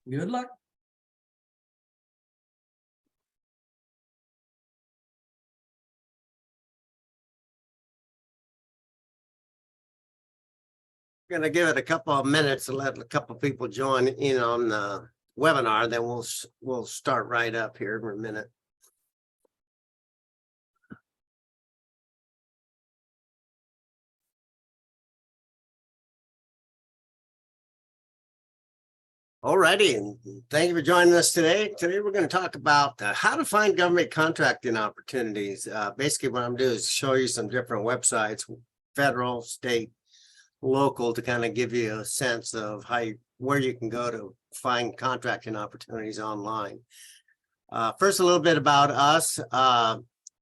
Good luck. Going to give it a couple of minutes to let a couple of people join in on the webinar, then we'll start right up here in a minute. All righty, and thank you for joining us today. Today we're going to talk about how to find government contracting opportunities. Basically, what I'm doing is show you some different websites, federal, state, local, to kind of give you a sense of where you can go to find contracting opportunities online. First, a little bit about us.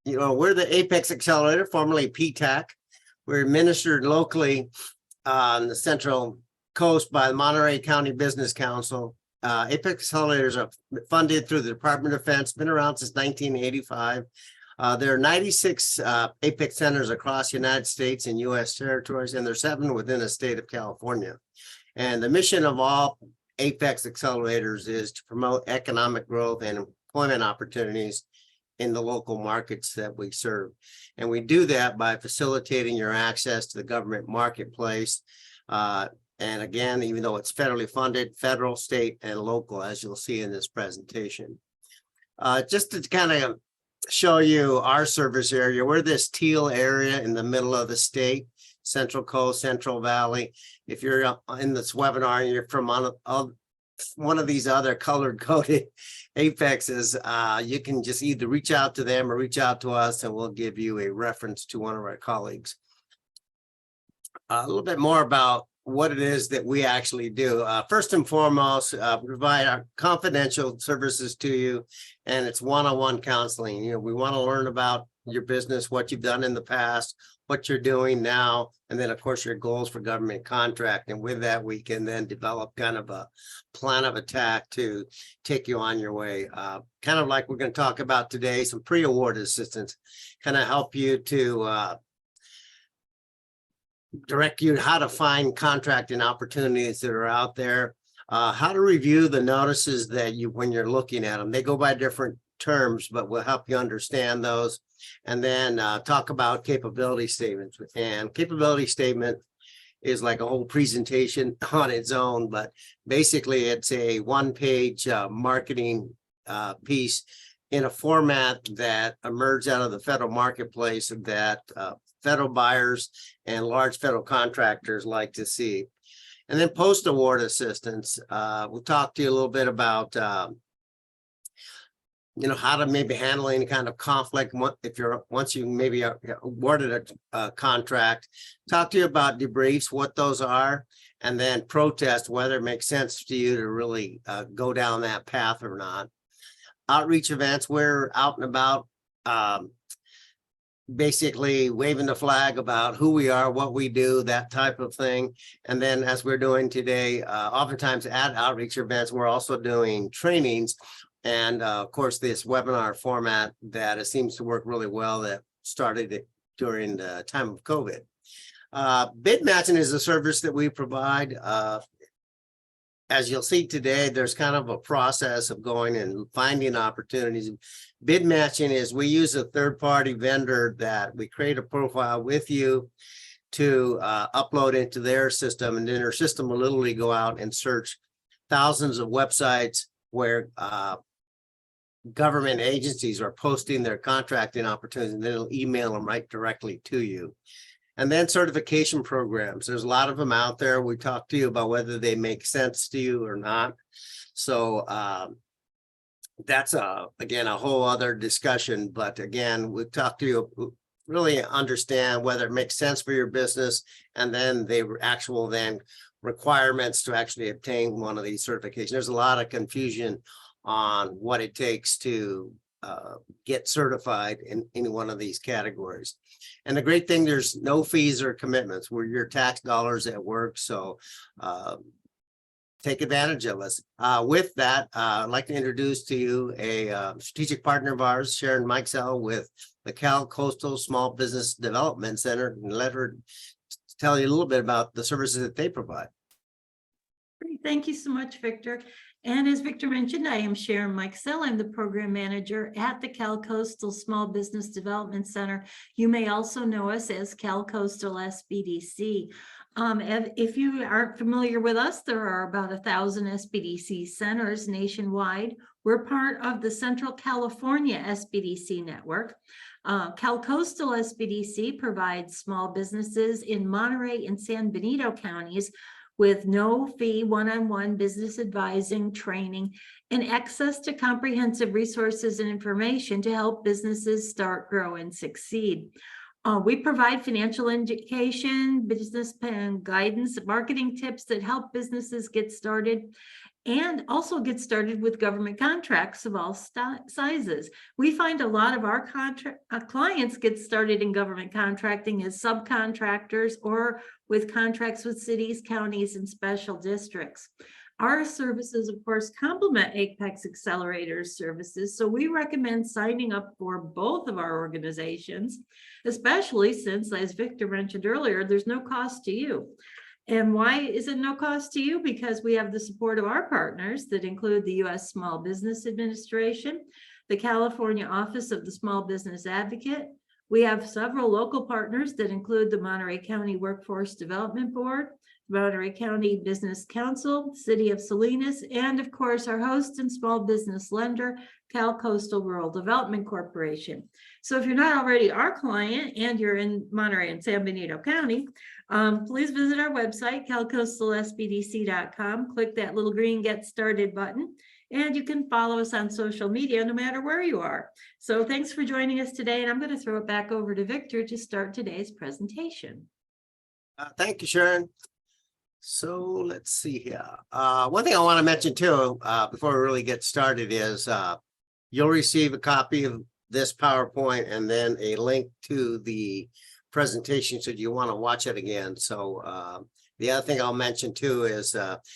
We're the Apex Accelerator, formerly PTAC. We're administered locally on the Central Coast by the Monterey County Business Council. Apex Accelerators are funded through the Department of Defense, been around since 1985. There are 96 Apex centers across the United States and U.S. territories, and there's 7 within the state of California. And the mission of all Apex Accelerators is to promote economic growth and employment opportunities in the local markets that we serve. And we do that by facilitating your access to the government marketplace. And again, even though it's federally funded, federal, state, and local, as you'll see in this presentation. Just to kind of show you our service area, we're this teal area in the middle of the state, Central Coast, Central Valley. If you're in this webinar and you're from one of these other colored coded Apexes, you can just either reach out to them or reach out to us, and we'll give you a reference to one of our colleagues. A little bit more about what it is that we actually do. First and foremost, we provide our confidential services to you, and it's one-on-one counseling. We want to learn about your business, what you've done in the past, what you're doing now, and then of course your goals for government contract. And with that, we can then develop kind of a plan of attack to take you on your way. Kind of like we're going to talk about today, some pre-award assistance, kind of help you to direct you how to find contracting opportunities that are out there, how to review the notices that when you're looking at them. They go by different terms, but we'll help you understand those. And then talk about capability statements. And capability statement is like a whole presentation on its own, but basically it's a one-page marketing piece in a format that emerged out of the federal marketplace that federal buyers and large federal contractors like to see. And then post-award assistance. We'll talk to you a little bit about how to maybe handle any kind of conflict once you maybe are awarded a contract. Talk to you about debriefs, what those are, and then protest whether it makes sense to you to really go down that path or not. Outreach events, we're out and about, basically waving the flag about who we are, what we do, that type of thing. And then as we're doing today, oftentimes at outreach events, we're also doing trainings. And of course, this webinar format that it seems to work really well that started during the time of COVID. Bid matching is a service that we provide. As you'll see today, there's kind of a process of going and finding opportunities. Bid matching is we use a third-party vendor that we create a profile with you to upload into their system, and then their system will literally go out and search thousands of websites where government agencies are posting their contracting opportunities, and then it'll email them right directly to you. And then certification programs. There's a lot of them out there. We talk to you about whether they make sense to you or not. So that's again a whole other discussion. But again, we talk to you, really understand whether it makes sense for your business, and then the actual then requirements to actually obtain one of these certifications. There's a lot of confusion on what it takes to get certified in any one of these categories. And the great thing, there's no fees or commitments. We're your tax dollars at work. So take advantage of us. With that, I'd like to introduce to you a strategic partner of ours, Sharon Mikesell with the Cal Coastal Small Business Development Center, and let her tell you a little bit about the services that they provide. Great. Thank you so much, Victor. And as Victor mentioned, I am Sharon Mikesell. I'm the program manager at the Cal Coastal Small Business Development Center. You may also know us as Cal Coastal SBDC. If you aren't familiar with us, there are about 1,000 SBDC centers nationwide. We're part of the Central California SBDC network. Cal Coastal SBDC provides small businesses in Monterey and San Benito counties with no fee one-on-one business advising, training, and access to comprehensive resources and information to help businesses start, grow, and succeed. We provide financial education, business plan guidance, marketing tips that help businesses get started, and also get started with government contracts of all sizes. We find a lot of our clients get started in government contracting as subcontractors or with contracts with cities, counties, and special districts. Our services, of course, complement Apex Accelerator's services, so we recommend signing up for both of our organizations, especially since, as Victor mentioned earlier, there's no cost to you. And why is it no cost to you? Because we have the support of our partners that include the U.S. Small Business Administration, the California Office of the Small Business Advocate. We have several local partners that include the Monterey County Workforce Development Board, Monterey County Business Council, City of Salinas, and of course, our host and small business lender, Cal Coastal Rural Development Corporation. So if you're not already our client and you're in Monterey and San Benito County, please visit our website, calcoastalsbdc.com, click that little green Get Started button, and you can follow us on social media no matter where you are. So thanks for joining us today, and I'm going to throw it back over to Victor to start today's presentation. Thank you, Sharon. So let's see here. One thing I want to mention too, before we really get started is you'll receive a copy of this PowerPoint and then a link to the presentation should you want to watch it again. So the other thing I'll mention too is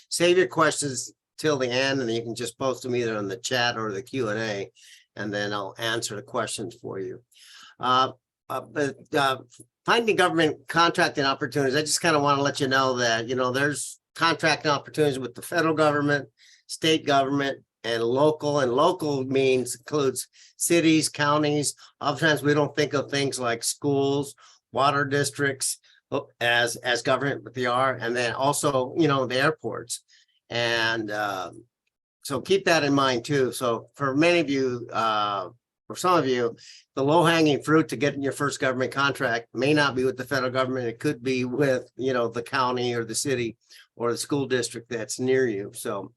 save your questions till the end, and you can just post them either in the chat or the Q&A, and then I'll answer the questions for you. Finding government contracting opportunities, I just kind of want to let you know that, there's contracting opportunities with the federal government, state government, and local. And local includes cities, counties. Oftentimes we don't think of things like schools, water districts as government, but they are. And then also, the airports. And so keep that in mind too. So for many of you, for some of you, the low-hanging fruit to getting your first government contract may not be with the federal government. It could be with, the county or the city or the school district that's near you. So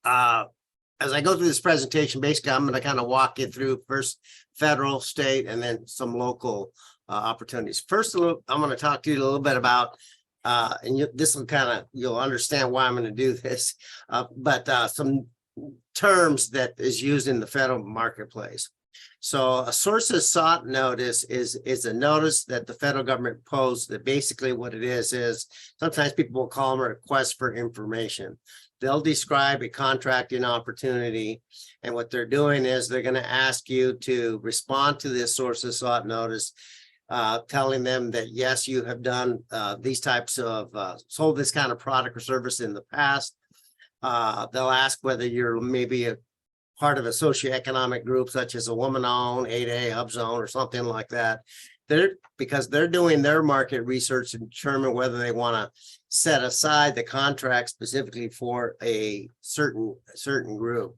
as I go through this presentation, basically, I'm going to kind of walk you through first federal, state, and then some local opportunities. First, I'm going to talk to you a little bit about, this will you'll understand why I'm going to do this, but some terms that is used in the federal marketplace. So a sources sought notice is a notice that the federal government posts that basically what it is sometimes people will call them a request for information. They'll describe a contracting opportunity, and what they're doing is they're going to ask you to respond to this sources sought notice, telling them that yes, you have done these types of sold this kind of product or service in the past. They'll ask whether you're maybe a part of a socioeconomic group such as a woman-owned, 8A, HUBZone, or something like that. Because they're doing their market research to determine whether they want to set aside the contract specifically for a certain group.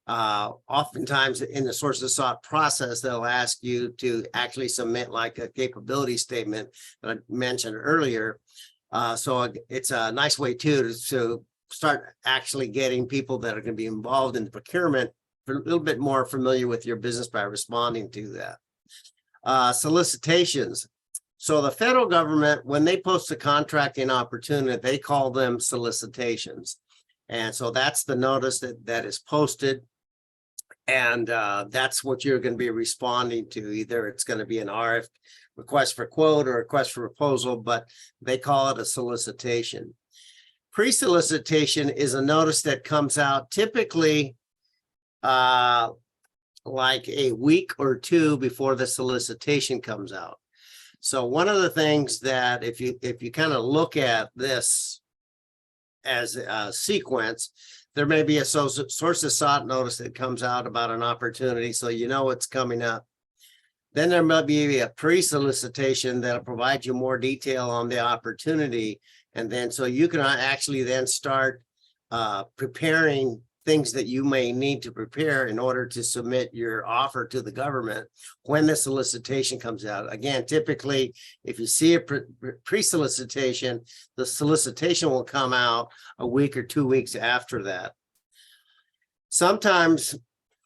Oftentimes in the sources sought process, they'll ask you to actually submit like a capability statement that I mentioned earlier. So it's a nice way to start actually getting people that are going to be involved in the procurement a little bit more familiar with your business by responding to that. Solicitations. So the federal government, when they post a contracting opportunity, they call them solicitations. And so that's the notice that is posted. And that's what you're going to be responding to. Either it's going to be an RF, request for quote, or request for proposal, but they call it a solicitation. Pre-solicitation is a notice that comes out typically like a week or two before the solicitation comes out. So one of the things that if you kind of look at this as a sequence, there may be a sources sought notice that comes out about an opportunity, so you know it's coming up. Then there might be a pre-solicitation that'll provide you more detail on the opportunity. And then so you can actually then start preparing things that you may need to prepare in order to submit your offer to the government when the solicitation comes out. Again, typically, if you see a pre-solicitation, the solicitation will come out a week or 2 weeks after that. Sometimes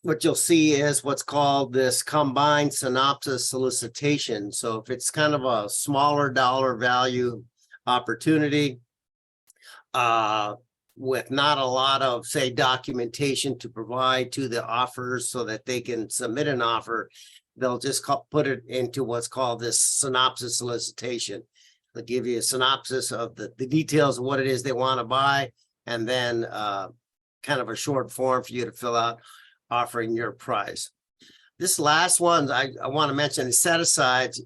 what you'll see is what's called this combined synopsis solicitation. So if it's kind of a smaller dollar value opportunity, with not a lot of, say, documentation to provide to the offers so that they can submit an offer, they'll just put it into what's called this synopsis solicitation. They'll give you a synopsis of the details of what it is they want to buy, and then kind of a short form for you to fill out offering your price. This last one I want to mention is set asides.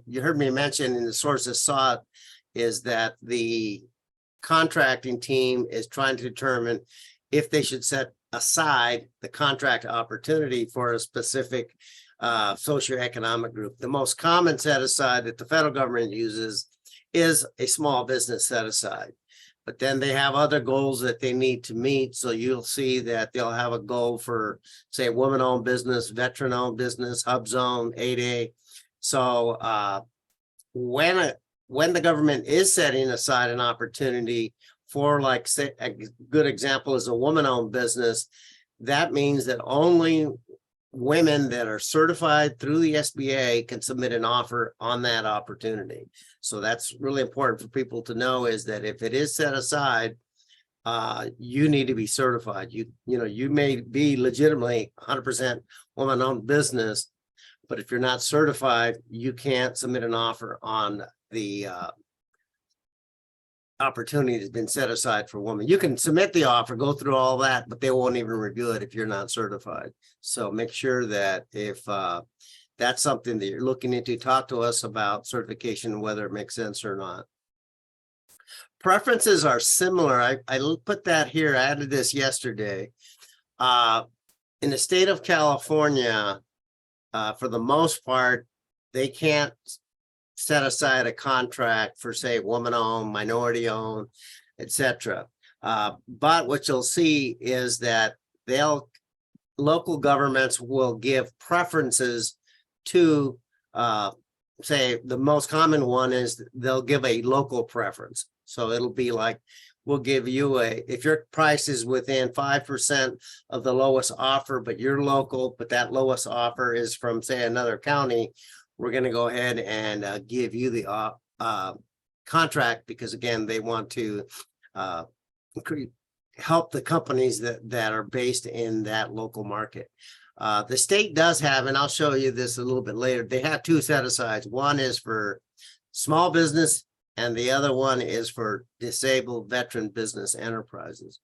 You heard me mention in the sources sought is that the contracting team is trying to determine if they should set aside the contract opportunity for a specific socioeconomic group. The most common set aside that the federal government uses is a small business set aside. But then they have other goals that they need to meet. So you'll see that they'll have a goal for, say, woman-owned business, veteran-owned business, hub zone, 8A. So when the government is setting aside an opportunity for, like, say, a good example is a woman-owned business, that means that only women that are certified through the SBA can submit an offer on that opportunity. So that's really important for people to know, is that if it is set aside, you need to be certified. You may be legitimately 100% woman-owned business, but if you're not certified, you can't submit an offer on the opportunity that's been set aside for women. You can submit the offer, go through all that, but they won't even review it if you're not certified. So make sure that if that's something that you're looking into, talk to us about certification and whether it makes sense or not. Preferences are similar. I put that here. I added this yesterday. In the state of California, for the most part, they can't set aside a contract for, say, woman-owned, minority-owned, etc. But what you'll see is that local governments will give preferences to, say, the most common one is they'll give a local preference. So it'll be like, we'll give you if your price is within 5% of the lowest offer, but you're local, but that lowest offer is from, say, another county, we're going to go ahead and give you the contract, because again, they want to help the companies that are based in that local market. The state does have, and I'll show you this a little bit later, they have two set asides. One is for small business and the other one is for disabled veteran business enterprises.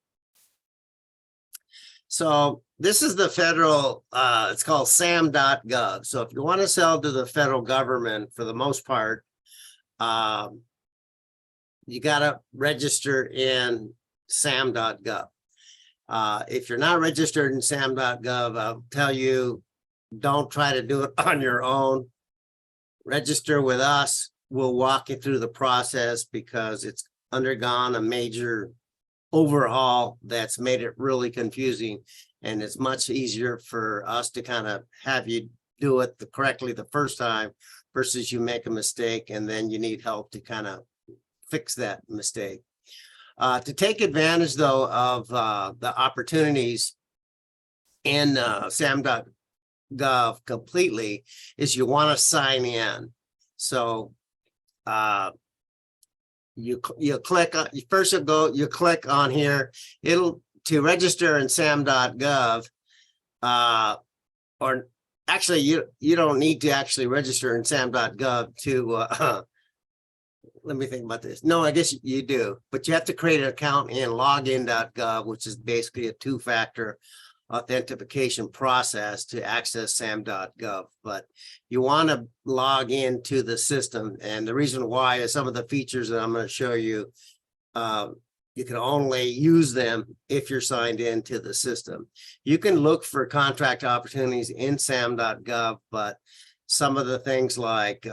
So this is the federal, it's called SAM.gov. So if you want to sell to the federal government, for the most part, you got to register in SAM.gov. If you're not registered in SAM.gov, I'll tell you, don't try to do it on your own. Register with us. We'll walk you through the process, because it's undergone a major overhaul that's made it really confusing, and it's much easier for us to kind of have you do it correctly the first time versus you make a mistake and then you need help to kind of fix that mistake. To take advantage, though, of the opportunities in SAM.gov completely is you want to sign in. So you click on, first you click on here, to register in SAM.gov, or actually you don't need to actually register in SAM.gov to let me think about this. No, I guess you do, but you have to create an account in login.gov, which is basically a two-factor authentication process to access SAM.gov. But you want to log into the system, and the reason why is some of the features that I'm going to show you You can only use them if you're signed into the system. You can look for contract opportunities in SAM.gov, but some of the things like,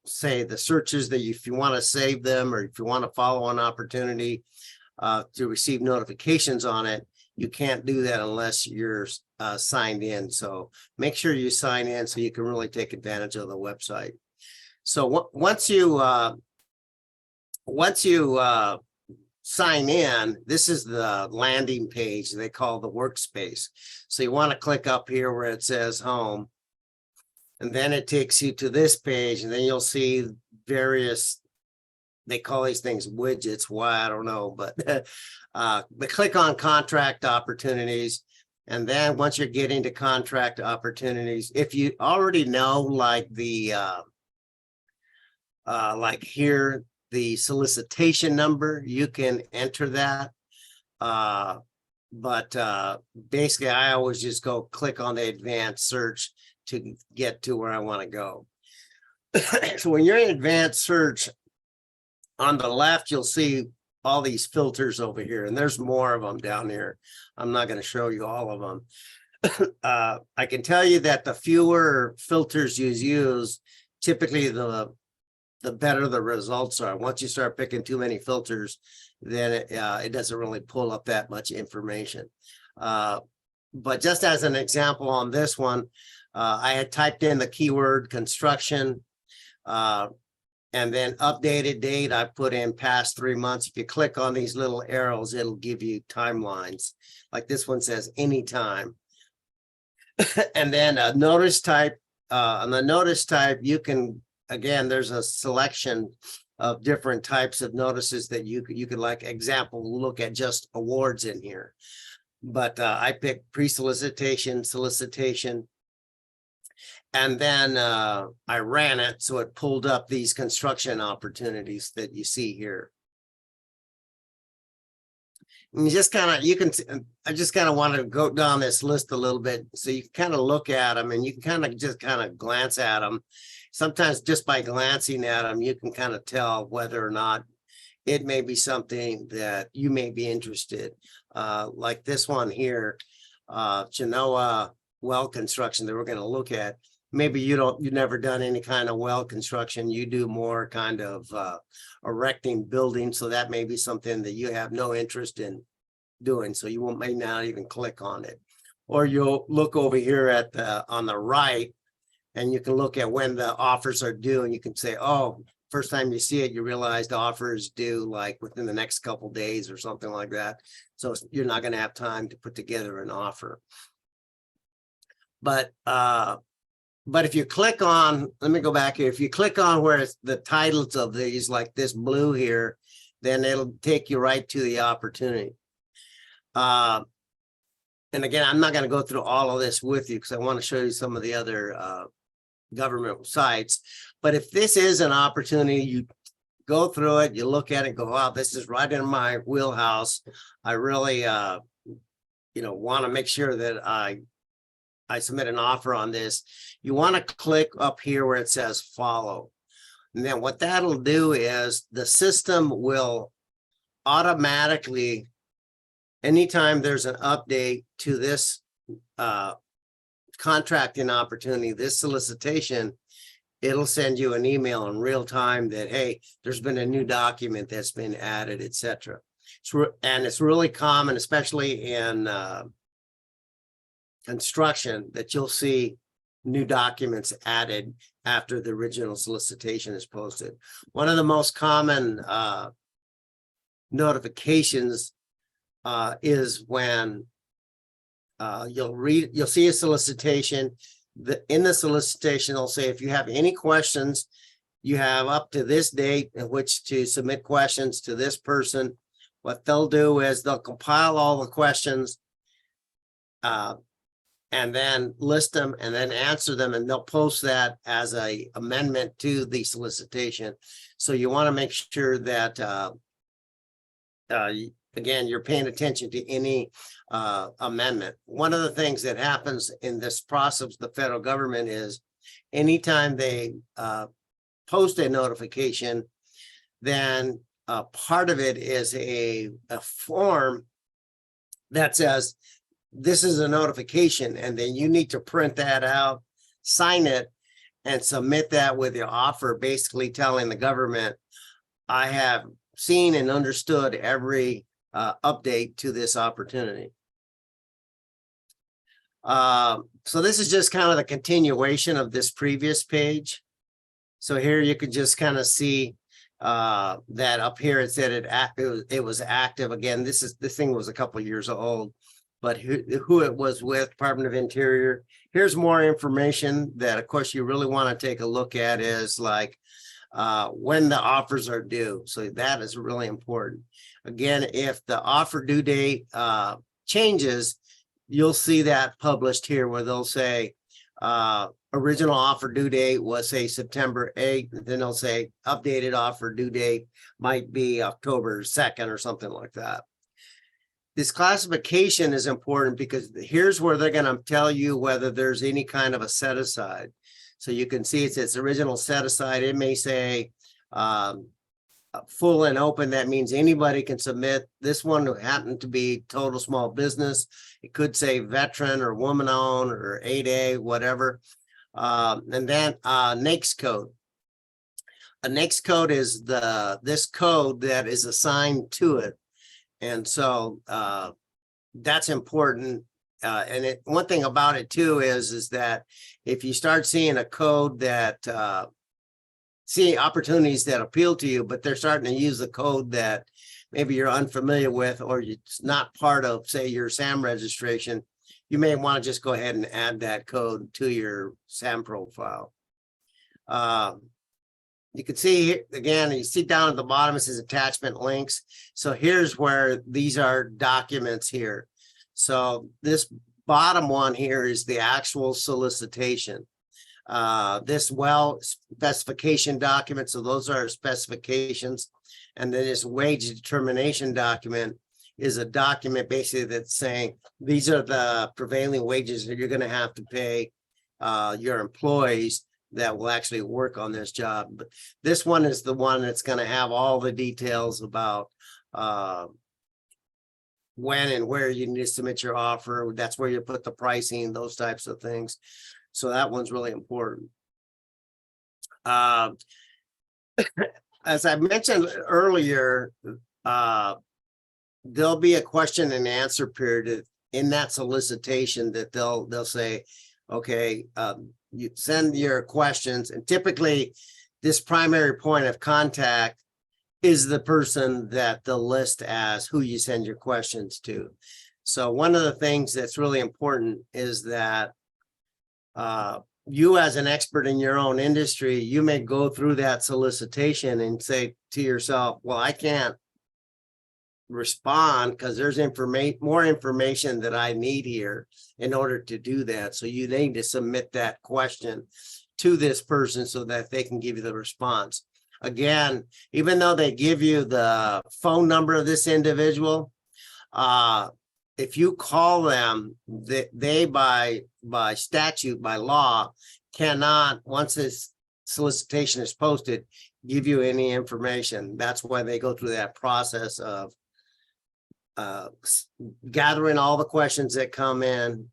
say the searches that if you want to save them or if you want to follow an opportunity to receive notifications on it, you can't do that unless you're signed in. So make sure you sign in so you can really take advantage of the website. So once you sign in, this is the landing page they call the workspace. So you want to click up here where it says home. And then it takes you to this page, and then you'll see various, they call these things widgets. Why, I don't know, but click on contract opportunities. And then once you're getting to contract opportunities, if you already know, like the, like here, the solicitation number, you can enter that. But basically, I always just go click on the advanced search to get to where I want to go. So when you're in advanced search, on the left, you'll see all these filters over here, and there's more of them down here. I'm not going to show you all of them. I can tell you that the fewer filters you use, typically the better the results are. Once you start picking too many filters, then it doesn't really pull up that much information. But just as an example on this one, I had typed in the keyword construction, and then updated date, I put in past 3 months. If you click on these little arrows, it'll give you timelines. Like this one says anytime. And then a notice type, on the notice type, you can, again, there's a selection of different types of notices that you could, like example, look at just awards in here. But I picked pre-solicitation, solicitation. And then I ran it, so it pulled up these construction opportunities that you see here. And you just kind of, I just kind of want to go down this list a little bit so you can kind of look at them and you can kind of just kind of glance at them. Sometimes just by glancing at them, you can kind of tell whether or not it may be something that you may be interested. Like this one here, Genoa well construction that we're going to look at. Maybe you've never done any kind of well construction. You do more kind of erecting buildings. So that may be something that you have no interest in doing. So you may not even click on it. Or you'll look over here at on the right, and you can look at when the offers are due, and you can say, oh, first time you see it, you realize the offer is due like within the next couple of days or something like that. So you're not going to have time to put together an offer. But if you click on, let me go back here. If you click on where it's the titles of these, like this blue here, then it'll take you right to the opportunity. And again, I'm not going to go through all of this with you because I want to show you some of the other government sites. But if this is an opportunity, you go through it, you look at it, go, wow, this is right in my wheelhouse. I really, want to make sure that I submit an offer on this. You want to click up here where it says follow. And then what that'll do is the system will automatically, anytime there's an update to this contracting opportunity, this solicitation, it'll send you an email in real time that, hey, there's been a new document that's been added, etc. And it's really common, especially in construction, that you'll see new documents added after the original solicitation is posted. One of the most common notifications is when you'll see a solicitation. In the solicitation, they'll say, if you have any questions, you have up to this date in which to submit questions to this person. What they'll do is they'll compile all the questions and then list them and then answer them, and they'll post that as a amendment to the solicitation. So you want to make sure that again, you're paying attention to any amendment. One of the things that happens in this process, the federal government, is anytime they post a notification, then part of it is a form that says, this is a notification, and then you need to print that out, sign it, and submit that with your offer, basically telling the government, I have seen and understood every update to this opportunity. So this is just kind of the continuation of this previous page. So here you could just kind of see that up here it said it was active. Again, this thing was a couple of years old, but who it was with, Department of Interior. Here's more information that, of course, you really want to take a look at is like when the offers are due. So that is really important. Again, if the offer due date changes, you'll see that published here where they'll say original offer due date was, say, September 8th. Then they'll say updated offer due date might be October 2nd or something like that. This classification is important because here's where they're going to tell you whether there's any kind of a set aside. So you can see it says original set aside. It may say full and open. That means anybody can submit. This one happened to be total small business. It could say veteran or woman owned or 8A, whatever. And then NAICS code. A NAICS code is this code that is assigned to it. And so that's important. And one thing about it too is that if you start seeing a code that see opportunities that appeal to you, but they're starting to use the code that maybe you're unfamiliar with, or it's not part of, say, your SAM registration, you may want to just go ahead and add that code to your SAM profile. You can see here, again, you see down at the bottom, it says attachment links. So here's where these are documents here. So this bottom one here is the actual solicitation. This specification document, so those are specifications. And then this wage determination document is a document basically that's saying these are the prevailing wages that you're going to have to pay your employees that will actually work on this job. But this one is the one that's going to have all the details about when and where you need to submit your offer. That's where you put the pricing, those types of things. So that one's really important. As I mentioned earlier, there'll be a question and answer period in that solicitation that they'll say, okay, you send your questions, and typically this primary point of contact is the person that they'll list as who you send your questions to. So one of the things that's really important is that you as an expert in your own industry, you may go through that solicitation and say to yourself, well, I can't respond because there's more information that I need here in order to do that. So you need to submit that question to this person so that they can give you the response. Again, even though they give you the phone number of this individual, if you call them, they by statute, by law, cannot, once this solicitation is posted, give you any information. That's why they go through that process of gathering all the questions that come in,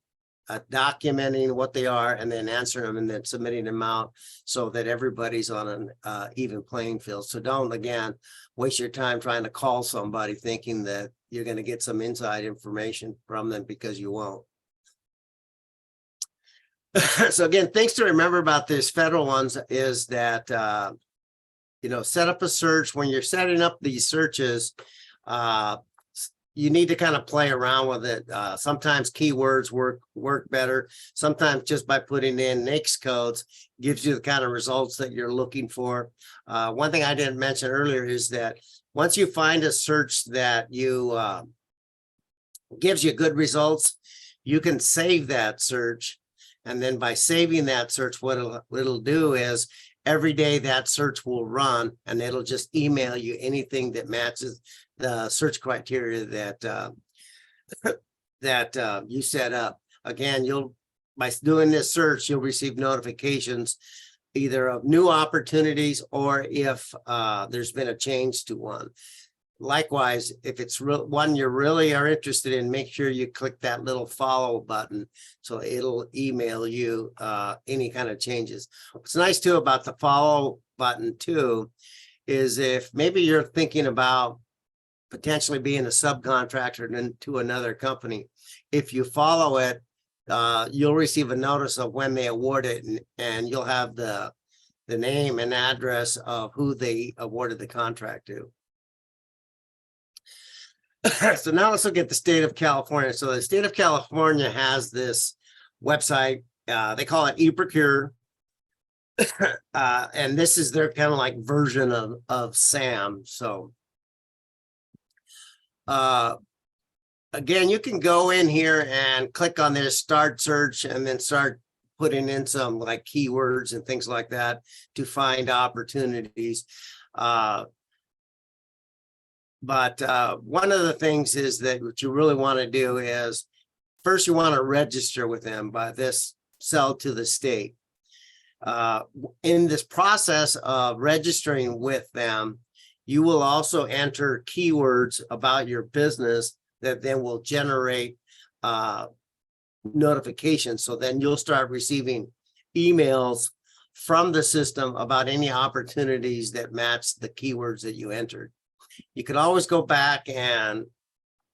documenting what they are, and then answering them and then submitting them out so that everybody's on an even playing field. So don't, again, waste your time trying to call somebody thinking that you're going to get some inside information from them, because you won't. So again, things to remember about this federal ones is that, set up a search. When you're setting up these searches, you need to kind of play around with it. Sometimes keywords work better. Sometimes just by putting in NAICS codes gives you the kind of results that you're looking for. One thing I didn't mention earlier is that once you find a search that gives you good results, you can save that search. And then by saving that search, what it'll do is every day that search will run, and it'll just email you anything that matches the search criteria that you set up. Again, by doing this search, you'll receive notifications either of new opportunities or if there's been a change to one. Likewise, if it's one you really are interested in, make sure you click that little follow button so it'll email you any kind of changes. What's nice too about the follow button too is if maybe you're thinking about potentially being a subcontractor to another company, if you follow it, you'll receive a notice of when they award it, and you'll have the name and address of who they awarded the contract to. So now let's look at the state of California. So the state of California has this website, they call it eProcure. And this is their kind of like version of SAM. So again, you can go in here and click on this start search and then start putting in some like keywords and things like that to find opportunities. But one of the things is that what you really want to do is first you want to register with them by this sell to the state. In this process of registering with them, you will also enter keywords about your business that then will generate notifications. So then you'll start receiving emails from the system about any opportunities that match the keywords that you entered. You can always go back and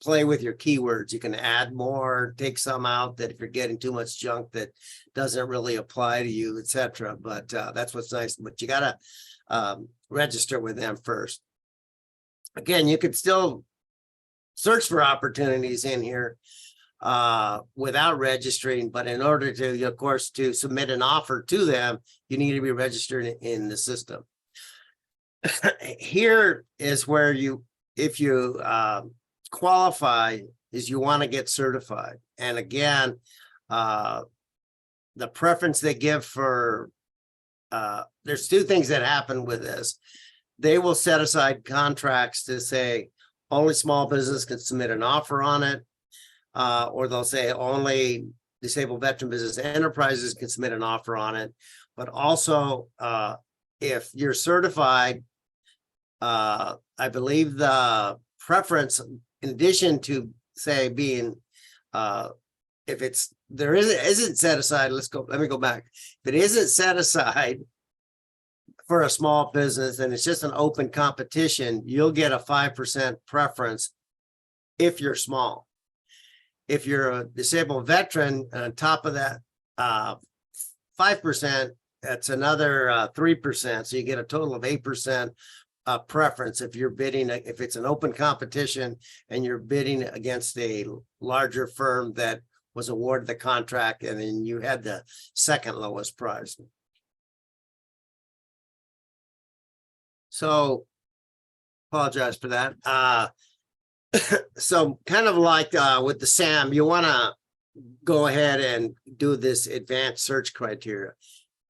play with your keywords. You can add more, take some out that if you're getting too much junk that doesn't really apply to you, etc. But that's what's nice. But you got to register with them first. Again, you could still search for opportunities in here without registering, but in order to, of course, to submit an offer to them, you need to be registered in the system. Here is where you, if you qualify, is you want to get certified. And again, the preference they give for, there's two things that happen with this. They will set aside contracts to say only small business can submit an offer on it, or they'll say only disabled veteran business enterprises can submit an offer on it. But also, if you're certified, I believe the preference, in addition to say being, if it's there isn't set aside, let me go back. If it isn't set aside for a small business and it's just an open competition, you'll get a 5% preference if you're small. If you're a disabled veteran, on top of that 5%, that's another 3%. So you get a total of 8% preference if you're bidding, if it's an open competition and you're bidding against a larger firm that was awarded the contract and then you had the second lowest price. So apologize for that. So kind of like with the SAM, you want to go ahead and do this advanced search criteria.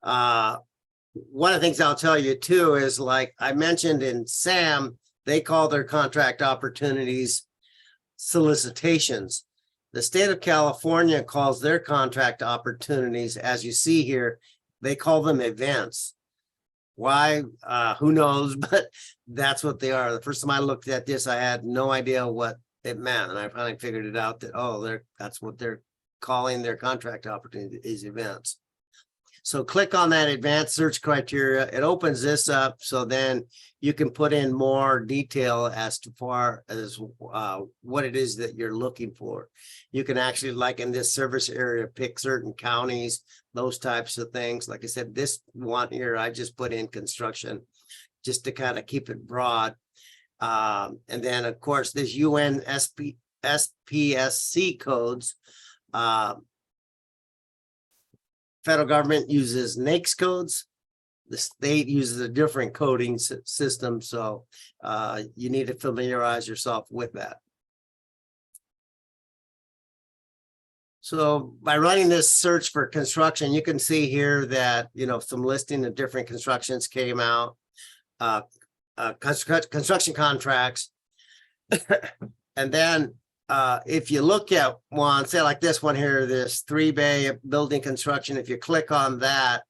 One of the things I'll tell you too is, like I mentioned in SAM, they call their contract opportunities solicitations. The state of California calls their contract opportunities, as you see here, they call them events. Why? Who knows? But that's what they are. The first time I looked at this, I had no idea what it meant. And I finally figured it out that, oh, that's what they're calling their contract opportunity is events. So click on that advanced search criteria. It opens this up. So then you can put in more detail as to far as what it is that you're looking for. You can actually, like in this service area, pick certain counties, those types of things. Like I said, this one here, I just put in construction just to kind of keep it broad. And then, of course, this UN SPSC codes. Federal government uses NAICS codes. The state uses a different coding system. So you need to familiarize yourself with that. So by running this search for construction, you can see here that, you know, some listing of different constructions came out, construction contracts. And then if you look at one, say like this one here, this 3-bay building construction, if you click on that,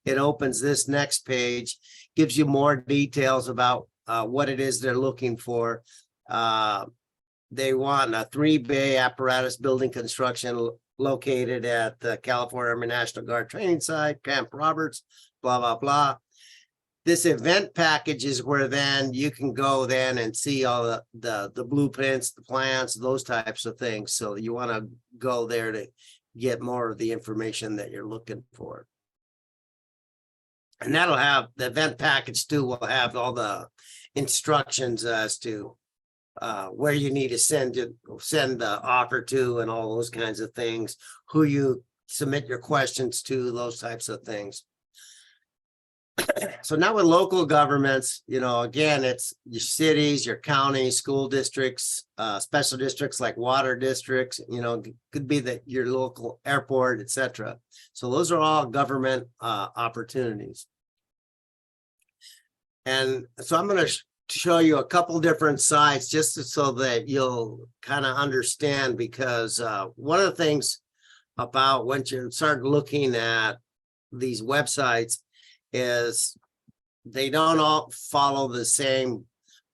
it opens this next page, gives you more details about what it is they're looking for. They want a 3-bay apparatus building construction located at the California Army National Guard training site, Camp Roberts, blah, blah, blah. This event package is where then you can go then and see all the blueprints, the plans, those types of things. So you want to go there to get more of the information that you're looking for. And that'll have the event package too, will have all the instructions as to where you need to send the offer to and all those kinds of things, who you submit your questions to, those types of things. So now with local governments, you know, again, it's your cities, your counties, school districts, special districts like water districts, you know, could be that your local airport, etc. So those are all government opportunities. And so I'm going to show you a couple different sites just so that you'll kind of understand, because one of the things about once you start looking at these websites is they don't all follow the same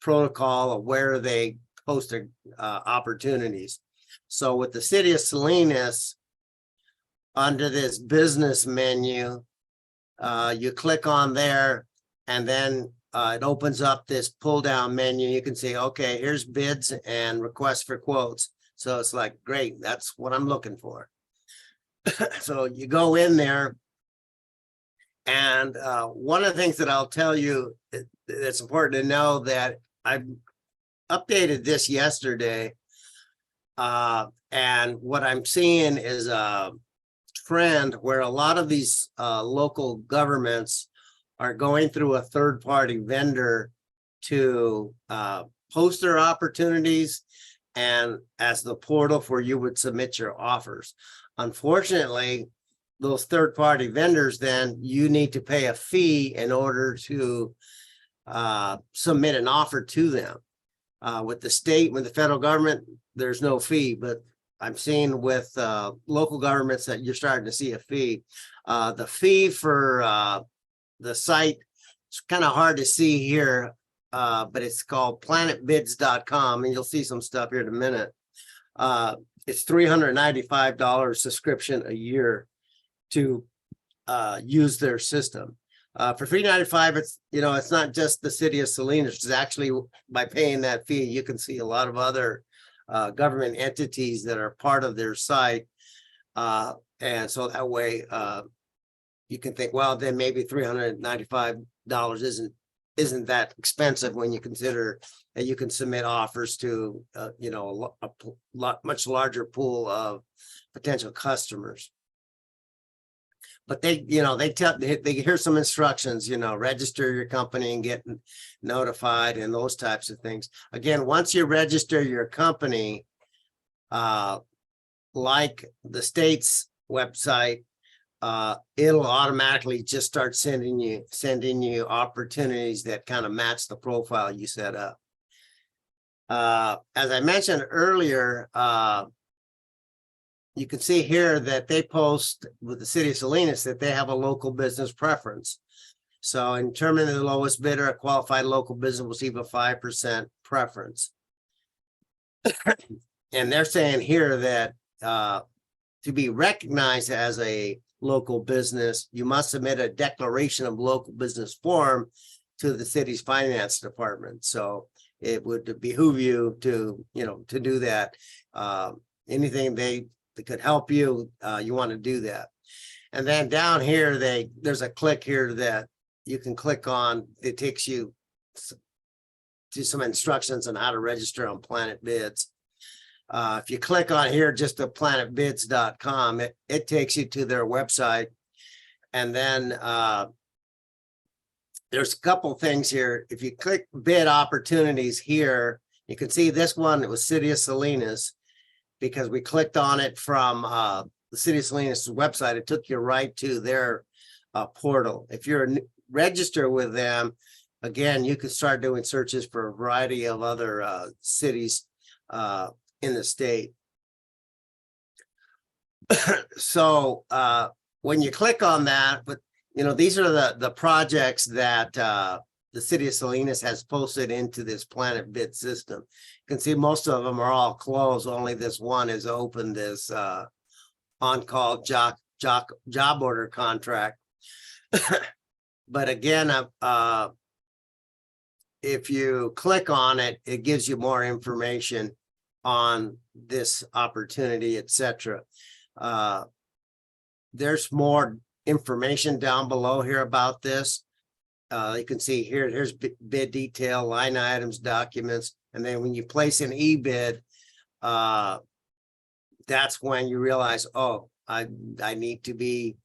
protocol of where they post their opportunities. So with the city of Salinas, under this business menu, you click on there, and then it opens up this pull down menu. You can see, okay, here's bids and requests for quotes. So it's like, great, that's what I'm looking for. So you go in there. And one of the things that I'll tell you that's important to know, that I updated this yesterday, and what I'm seeing is a trend where a lot of these local governments are going through a third-party vendor to post their opportunities and as the portal for you would submit your offers. Unfortunately, those third-party vendors, then you need to pay a fee in order to submit an offer to them. With the state, with the federal government, there's no fee, but I'm seeing with local governments that you're starting to see a fee. The fee for the site, it's kind of hard to see here, but it's called planetbids.com, and you'll see some stuff here in a minute. It's $395 subscription a year to use their system. For $395, it's, you know, it's not just the city of Salinas. It's actually, by paying that fee, you can see a lot of other government entities that are part of their site. And so that way you can think, well, then maybe $395 isn't that expensive when you consider that you can submit offers to you know, a much larger pool of potential customers. But they, you know, they hear some instructions, you know, register your company and get notified and those types of things. Again, once you register your company, like the state's website, it'll automatically just start sending you opportunities that kind of match the profile you set up. As I mentioned earlier, you can see here that they post with the city of Salinas that they have a local business preference. So in determining the lowest bidder, a qualified local business will receive a 5% preference. And they're saying here that to be recognized as a local business, you must submit a declaration of local business form to the city's finance department. So it would behoove you to, you know, to do that. Anything that could help you, you want to do that. And then down here, there's a click here that you can click on. It takes you to some instructions on how to register on Planet Bids. If you click on here, just to planetbids.com, it takes you to their website. And then there's a couple things here. If you click bid opportunities here, you can see this one, it was City of Salinas, because we clicked on it from the City of Salinas website. It took you right to their portal. If you're registered with them, again, you can start doing searches for a variety of other cities in the state. So when you click on that, but these are the projects that the city of Salinas has posted into this Planet Bid system. You can see most of them are all closed. Only this one is open, this on-call job order contract. But again, if you click on it, it gives you more information on this opportunity, etc. There's more information down below here about this. You can see here's bid detail, line items, documents, and then when you place an e-bid, that's when you realize, oh, I need to be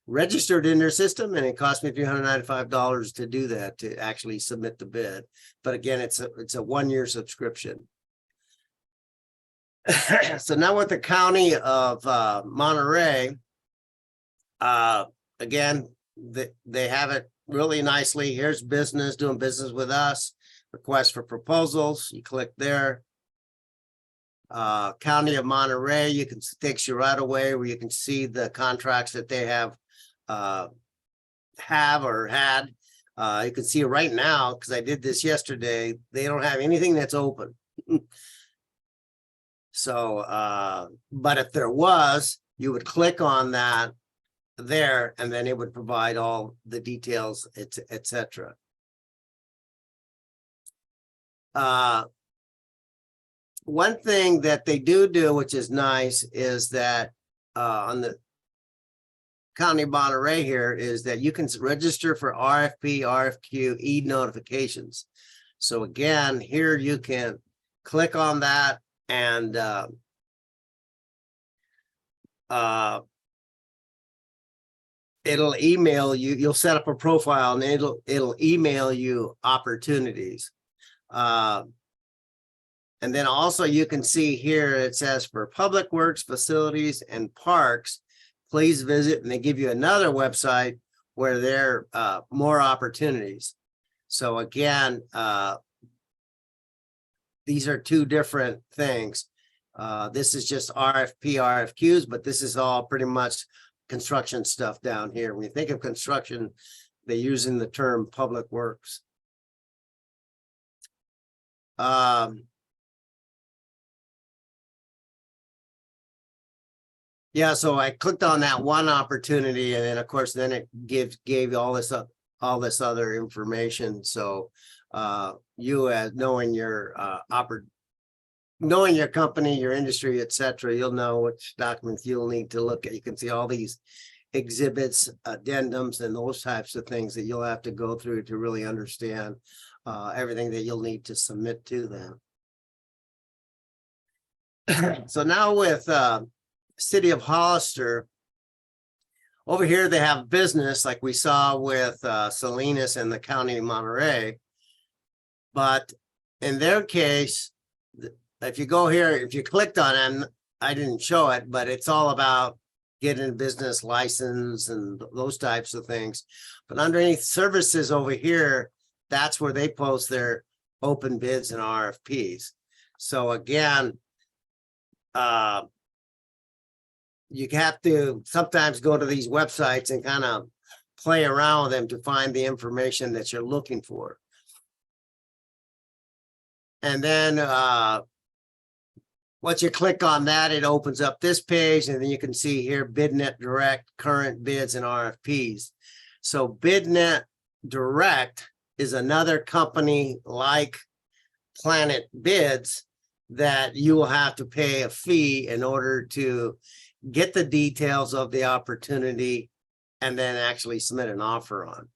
registered in their system, and it cost me $395 to do that, to actually submit the bid. But again, it's a 1-year subscription. So now with the county of Monterey, again, they have it really nicely. Here's business, doing business with us, request for proposals. You click there. County of Monterey, takes you right away where you can see the contracts that they have or had. You can see right now, because I did this yesterday, they don't have anything that's open. So, but if there was, you would click on that there, and then it would provide all the details, etc. One thing that they do, which is nice, is that on the County of Monterey here, is that you can register for RFP, RFQ, e-notifications. So again, here you can click on that, and it'll email you. You'll set up a profile, and it'll email you opportunities. And then also you can see here, it says for public works, facilities, and parks, please visit, and they give you another website where there are more opportunities. So again, these are two different things. This is just RFP, RFQs, but this is all pretty much construction stuff down here. When you think of construction, they're using the term public works. Yeah, so I clicked on that one opportunity, and then of course, then it gave all this other information. So you, as knowing your knowing your company, your industry, etc., you'll know which documents you'll need to look at. You can see all these exhibits, addendums, and those types of things that you'll have to go through to really understand everything that you'll need to submit to them. So now with City of Hollister, over here they have business like we saw with Salinas and the County of Monterey. But in their case, if you go here, if you clicked on them, I didn't show it, but it's all about getting a business license and those types of things. But underneath services over here, that's where they post their open bids and RFPs. So again, you have to sometimes go to these websites and kind of play around with them to find the information that you're looking for. And then once you click on that, it opens up this page, and then you can see here BidNet Direct, current bids and RFPs. So BidNet Direct is another company like Planet Bids that you will have to pay a fee in order to get the details of the opportunity and then actually submit an offer on.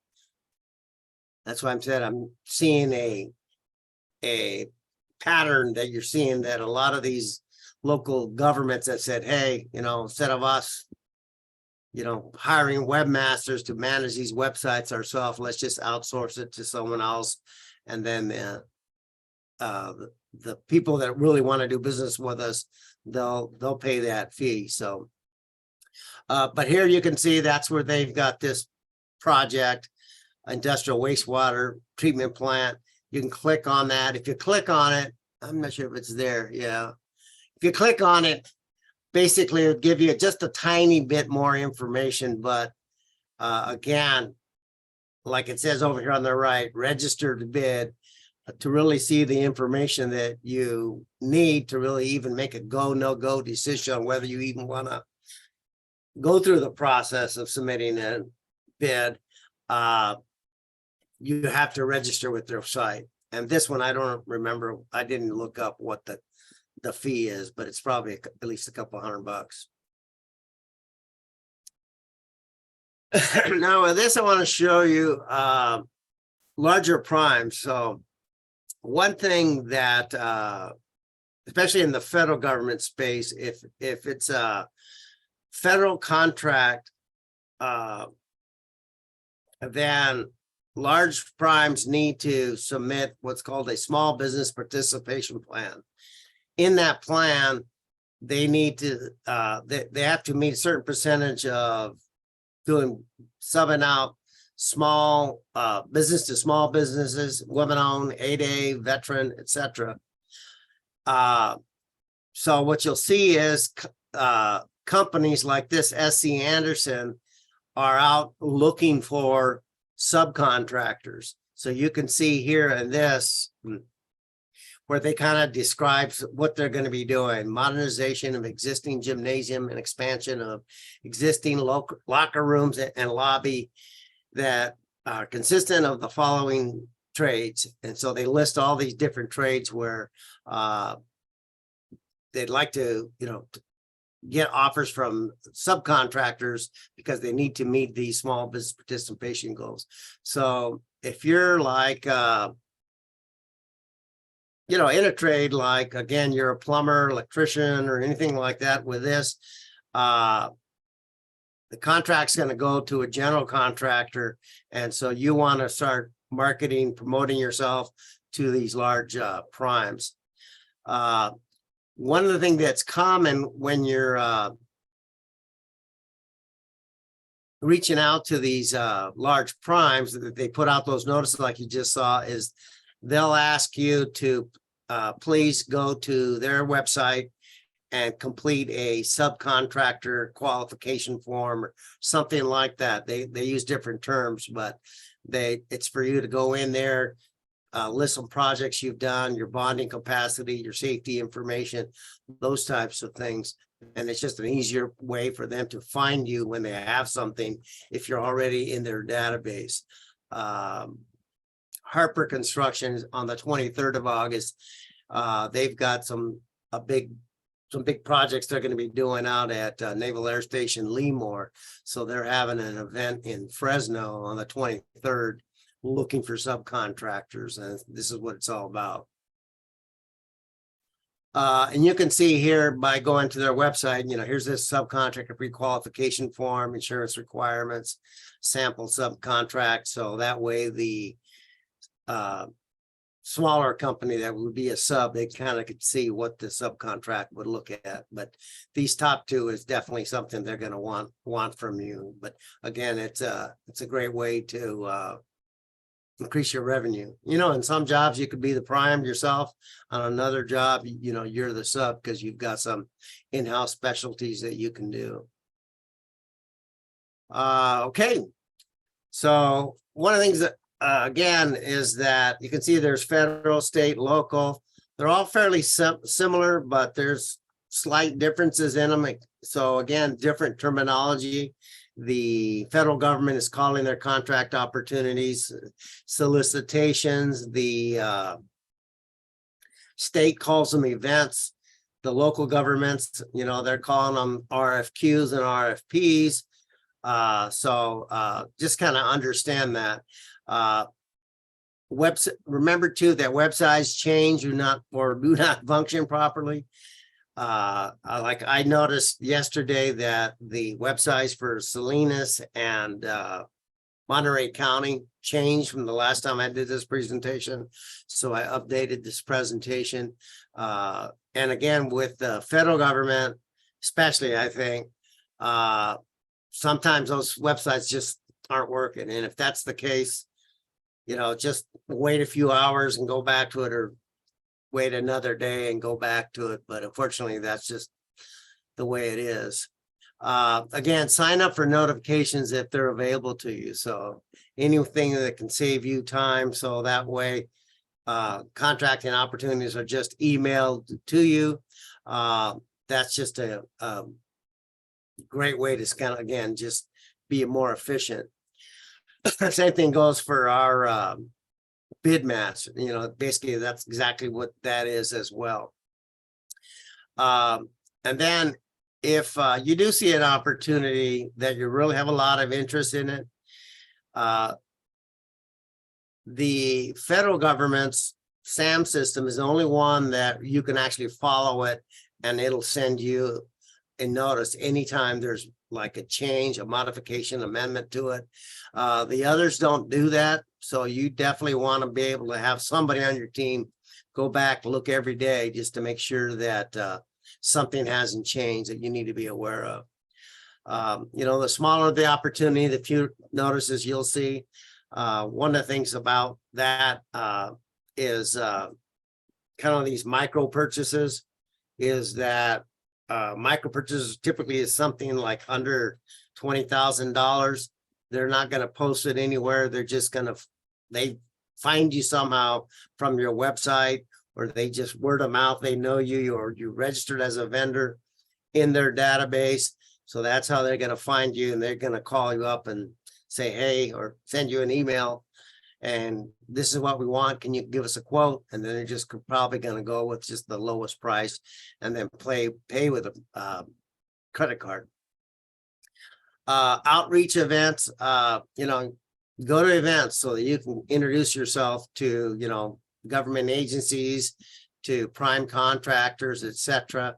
That's why I'm seeing a pattern that you're seeing, that a lot of these local governments that said, hey, instead of us, hiring webmasters to manage these websites ourselves, let's just outsource it to someone else. And then the people that really want to do business with us, they'll pay that fee. So, but here you can see that's where they've got this project, industrial wastewater treatment plant. You can click on that. If you click on it, I'm not sure if it's there. Yeah. If you click on it, basically it'll give you just a tiny bit more information, but Again, like it says over here on the right, register to bid to really see the information that you need to really even make a go, no go decision on whether you even want to go through the process of submitting a bid. You have to register with their site. And this one, I don't remember. I didn't look up what the fee is, but it's probably at least a couple $100. Now with this, I want to show you larger primes. So one thing that especially in the federal government space, if it's a federal contract, then large primes need to submit what's called a small business participation plan. In that plan, they need to they have to meet a certain percentage of doing subbing out small business to small businesses, women-owned, 8A, veteran, etc. So what you'll see is companies like this SC Anderson are out looking for subcontractors. So you can see here in this where they kind of describes what they're going to be doing: modernization of existing gymnasium and expansion of existing locker rooms and lobby that are consistent of the following trades. And so they list all these different trades where they'd like to, get offers from subcontractors because they need to meet these small business participation goals. So if you're like, in a trade, like, again, you're a plumber, electrician, or anything like that with this, the contract's going to go to a general contractor. And so you want to start marketing, promoting yourself to these large primes. One of the things that's common when you're reaching out to these large primes, that they put out those notices like you just saw, is they'll ask you to please go to their website and complete a subcontractor qualification form or something like that. They use different terms, but it's for you to go in there, list some projects you've done, your bonding capacity, your safety information, those types of things. And it's just an easier way for them to find you when they have something, if you're already in their database. Harper Construction on the 23rd of August, they've got some big projects they're going to be doing out at Naval Air Station Lemoore. So they're having an event in Fresno on the 23rd, looking for subcontractors, and this is what it's all about. And you can see here by going to their website, here's this subcontractor pre-qualification form, insurance requirements, sample subcontract. So that way the smaller company that would be a sub, they kind of could see what the subcontract would look at. But these top two is definitely something they're going to want from you. But again, it's a great way to increase your revenue. In some jobs you could be the prime yourself. On another job, you're the sub because you've got some in-house specialties that you can do. Okay. So one of the things that again is that you can see there's federal, state, local. They're all fairly similar, but there's slight differences in them. So again, different terminology. The federal government is calling their contract opportunities solicitations. The state calls them events. The local governments, they're calling them RFQs and RFPs. So just kind of understand that. Remember too that websites change, do not function properly. Like I noticed yesterday that the websites for Salinas and Monterey County changed from the last time I did this presentation. So I updated this presentation. And again, with the federal government, especially, I think, sometimes those websites just aren't working. And if that's the case, just wait a few hours and go back to it, or wait another day and go back to it. But unfortunately, that's just the way it is. Again, sign up for notifications if they're available to you. So anything that can save you time, so that way contracting opportunities are just emailed to you. That's just a great way to kind of, again, just be more efficient. Same thing goes for our bid match. You know, basically that's exactly what that is as well. And then if you do see an opportunity that you really have a lot of interest in it, the federal government's SAM system is the only one that you can actually follow it, and it'll send you a notice anytime there's like a change, a modification, amendment to it. The others don't do that. So you definitely want to be able to have somebody on your team go back, look every day just to make sure that something hasn't changed that you need to be aware of. You know, the smaller the opportunity, the fewer notices you'll see. One of the things about that is kind of these micro purchases is that micro purchases typically is something like under $20,000. They're not going to post it anywhere. They're just going to, they find you somehow from your website, or they just word of mouth. They know you, or you registered as a vendor in their database. So that's how they're going to find you, and they're going to call you up and say, hey, or send you an email. And this is what we want. Can you give us a quote? And then they're just probably going to go with just the lowest price and then pay with a credit card. Outreach events, you know, go to events so that you can introduce yourself to, you know, government agencies, to prime contractors, etc.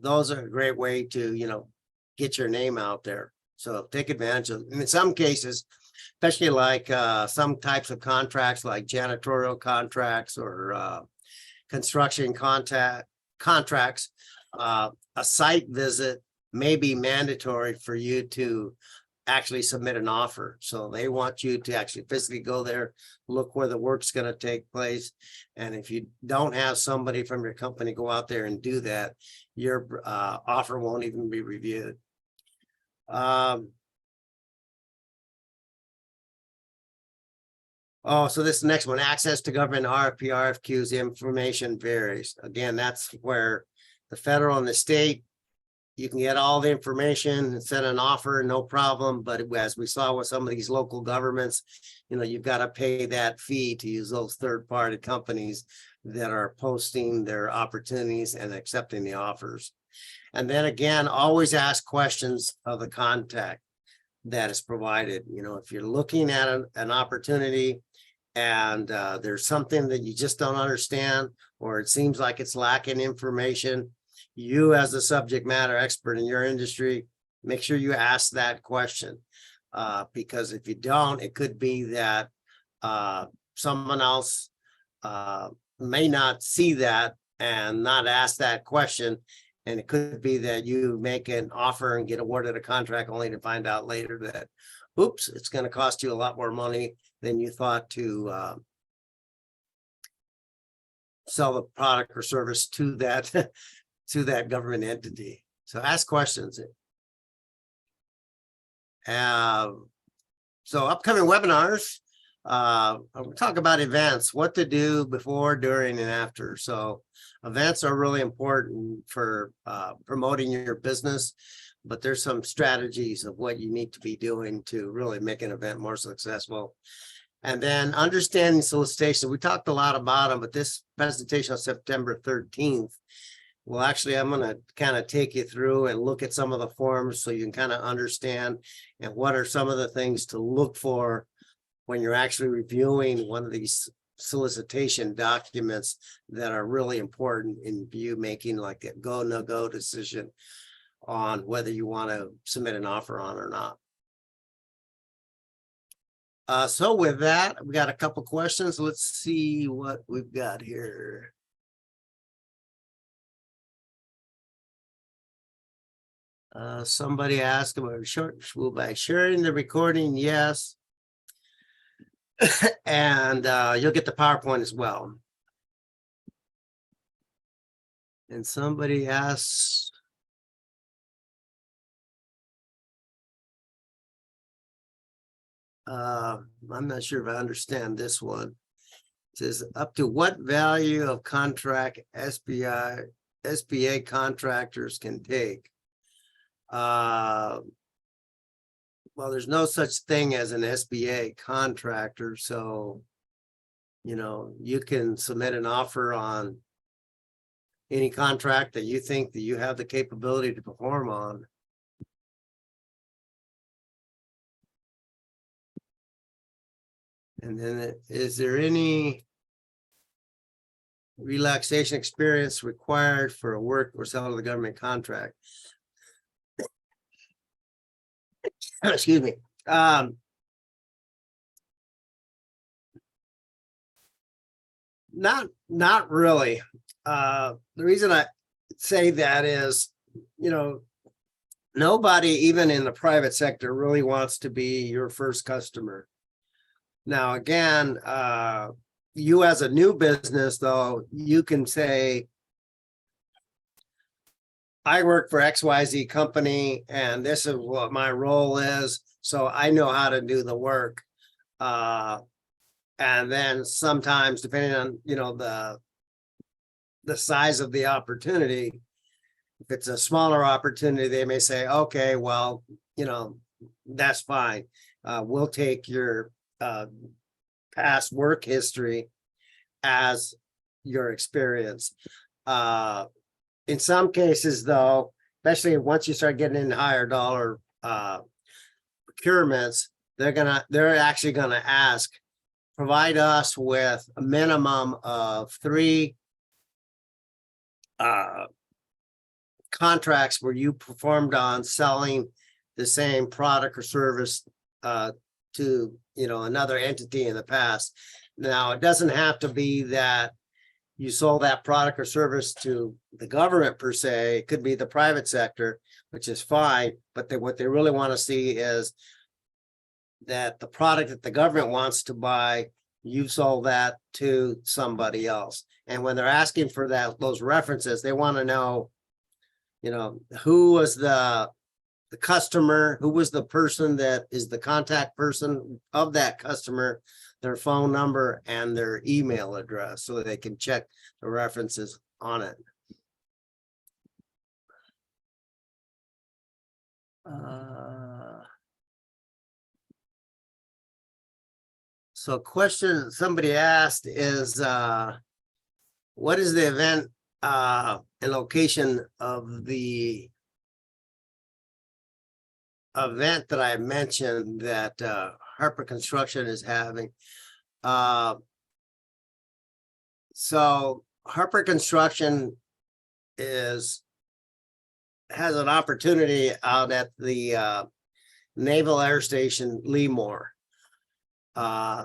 Those are a great way to, you know, get your name out there. So take advantage of, and in some cases, especially like some types of contracts like janitorial contracts or construction contracts, a site visit may be mandatory for you to actually submit an offer. So they want you to actually physically go there, look where the work's going to take place. And if you don't have somebody from your company go out there and do that, your offer won't even be reviewed. Oh, so this next one, access to government RFP, RFQs, information varies. Again, that's where the federal and the state, you can get all the information and send an offer, no problem. But as we saw with some of these local governments, you know, you've got to pay that fee to use those third-party companies that are posting their opportunities and accepting the offers. And then again, always ask questions of the contact that is provided. You know, if you're looking at an opportunity and there's something that you just don't understand, or it seems like it's lacking information, you as the subject matter expert in your industry, make sure you ask that question. Because if you don't, it could be that someone else may not see that and not ask that question. And it could be that you make an offer and get awarded a contract only to find out later that, oops, it's going to cost you a lot more money than you thought to sell the product or service to that to that government entity. So ask questions. So upcoming webinars, we'll talk about events, what to do before, during, and after. So events are really important for promoting your business, but there's some strategies of what you need to be doing to really make an event more successful. And then understanding solicitation. We talked a lot about them, but this presentation on September 13th, well, actually, I'm going to kind of take you through and look at some of the forms so you can kind of understand and what are some of the things to look for when you're actually reviewing one of these solicitation documents that are really important in you making like a go, no go decision on whether you want to submit an offer on or not. So with that, we got a couple questions. Let's see what we've got here. Somebody asked about by sharing the recording, yes. And you'll get the PowerPoint as well. And somebody asks, I'm not sure if I understand this one. It says up to what value of contract SBA contractors can take? Well, there's no such thing as an SBA contractor, so you can submit an offer on any contract that you think that you have the capability to perform on. And then is there any relaxation experience required for a work or sale of the government contract? Excuse me. Not really. The reason I say that is, nobody, even in the private sector, really wants to be your first customer. Now, again, you as a new business, though, you can say, I work for XYZ company and this is what my role is. So I know how to do the work. And then sometimes, depending on, the size of the opportunity, if it's a smaller opportunity, they may say, okay, well, that's fine. We'll take your past work history as your experience. In some cases, though, especially once you start getting into higher dollar procurements, they're actually gonna ask, provide us with a minimum of 3 contracts where you performed on selling the same product or service to another entity in the past. Now, it doesn't have to be that you sold that product or service to the government per se. It could be the private sector, which is fine, but what they really want to see is that the product that the government wants to buy, you sold that to somebody else. And when they're asking for those references, they want to know, who was the customer, who was the person that is the contact person of that customer, their phone number and their email address, so that they can check the references on it. So question somebody asked is, what is the event and location of the event that I mentioned that Harper Construction is having? So Harper Construction has an opportunity out at the Naval Air Station Lemoore.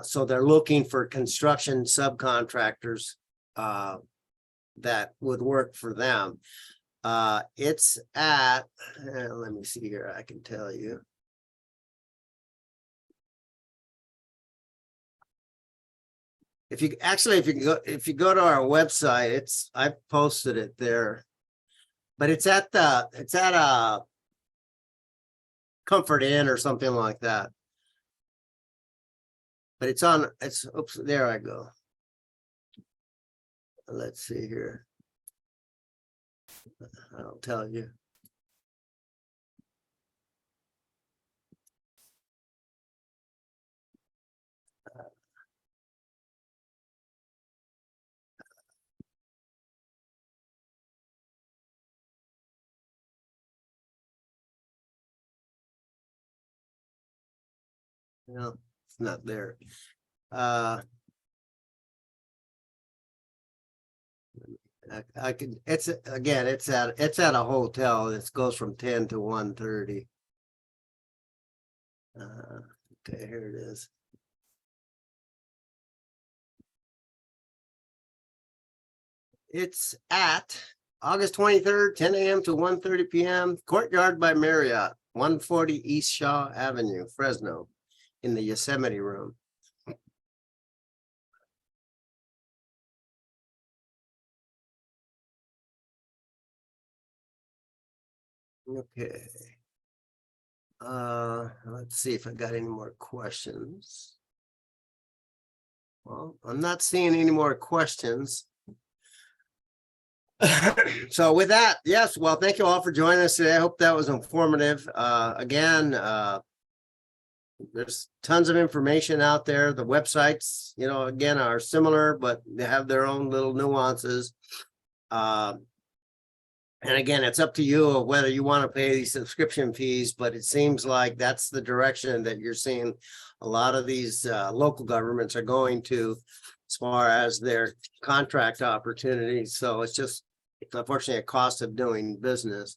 So they're looking for construction subcontractors that would work for them. It's at, let me see here, I can tell you. If you go to our website, I've posted it there, but it's at a Comfort Inn or something like that. But oops, there I go. Let's see here. I'll tell you. No, it's not there. I can, it's at a hotel. It goes from 10 to 1:30. Okay, here it is. It's at August 23rd, 10 a.m. to 1:30 p.m. Courtyard by Marriott, 140 East Shaw Avenue, Fresno, in the Yosemite Room. Okay. Let's see if I got any more questions. Well, I'm not seeing any more questions. So with that, yes, well, thank you all for joining us today. I hope that was informative. Again, there's tons of information out there. The websites, again, are similar, but they have their own little nuances. And again, it's up to you of whether you want to pay these subscription fees, but it seems like that's the direction that you're seeing a lot of these local governments are going to as far as their contract opportunities. So it's unfortunately a cost of doing business.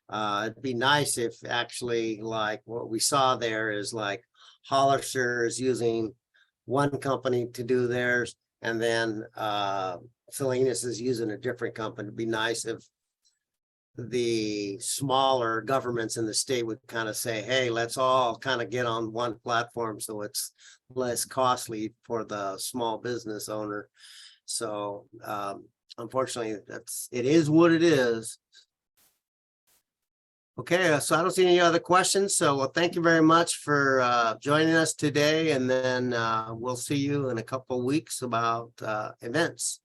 It'd be nice if actually like what we saw there is like Hollister is using one company to do theirs, and then Salinas is using a different company. It'd be nice if the smaller governments in the state would kind of say, hey, let's all kind of get on one platform so it's less costly for the small business owner. So unfortunately, it is what it is. Okay, so I don't see any other questions. So well, thank you very much for joining us today. And then we'll see you in a couple of weeks about events.